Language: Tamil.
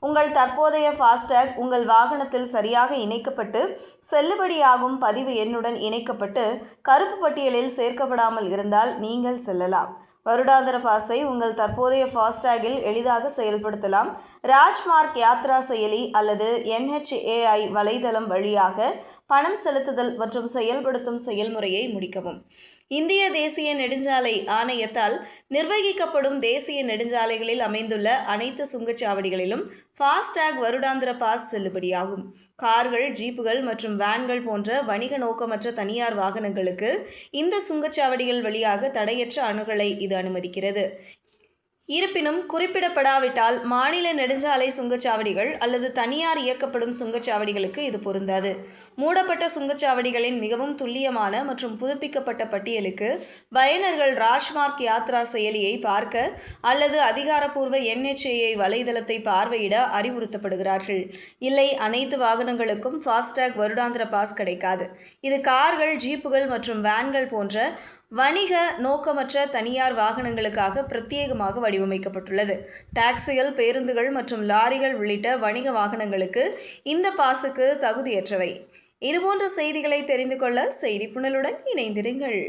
உங்கள் தற்போதைய ஃபாஸ்டேக் உங்கள் வாகனத்தில் சரியாக இணைக்கப்பட்டு செல்லுபடியாகும் பதிவு எண்ணுடன் இணைக்கப்பட்டு கருப்பு பட்டியலில் சேர்க்கப்படாமல் இருந்தால் நீங்கள் செல்லலாம். வருடாந்திர பாஸை உங்கள் தற்போதைய ஃபாஸ்டேகில் எளிதாக செயல்படுத்தலாம். ராஜ்மார்க் யாத்ரா செயலி அல்லது NHAI வலைதளம் வழியாக பணம் செலுத்துதல் மற்றும் செயல்படுத்தும் செயல்முறையை முடிக்கவும். இந்திய தேசிய நெடுஞ்சாலை ஆணையத்தால் நிர்வகிக்கப்படும் தேசிய நெடுஞ்சாலைகளில் அமைந்துள்ள அனைத்து சுங்கச்சாவடிகளிலும் ஃபாஸ்டேக் வருடாந்திர பாஸ் செல்லுபடியாகும். கார்கள், ஜீப்புகள் மற்றும் வேன்கள் போன்ற வணிக நோக்கமற்ற தனியார் வாகனங்களுக்கு இந்த சுங்கச்சாவடிகள் வழியாக தடையற்ற அணுகலை இது அனுமதிக்கிறது. இருப்பினும் குறிப்பிடப்படாவிட்டால் மாநில நெடுஞ்சாலை சுங்கச்சாவடிகள் அல்லது தனியார் இயக்கப்படும் சுங்கச்சாவடிகளுக்கு இது பொருந்தாது. மூடப்பட்ட சுங்கச்சாவடிகளின் மிகவும் துல்லியமான மற்றும் புதுப்பிக்கப்பட்ட பட்டியலுக்கு பயனர்கள் ராஜ்மார்க் யாத்ரா செயலியை பார்க்க அல்லது அதிகாரப்பூர்வ NHAI வலைதளத்தை பார்வையிட அறிவுறுத்தப்படுகிறார்கள். இல்லை, அனைத்து வாகனங்களுக்கும் ஃபாஸ்டேக் வருடாந்திர பாஸ் கிடைக்காது. இது கார்கள், ஜீப்புகள் மற்றும் வேன்கள் போன்ற வணிக நோக்கமற்ற தனியார் வாகனங்களுக்காக பிரத்யேகமாக வடிவமைக்கப்பட்டுள்ளது. டாக்சிகள், பேருந்துகள் மற்றும் லாரிகள் உள்ளிட்ட வணிக வாகனங்களுக்கு இந்த பாஸுக்கு தகுதியற்றவை. இதுபோன்ற செய்திகளை தெரிந்து கொள்ள செய்தி புனலுடன் இணைந்திருங்கள்.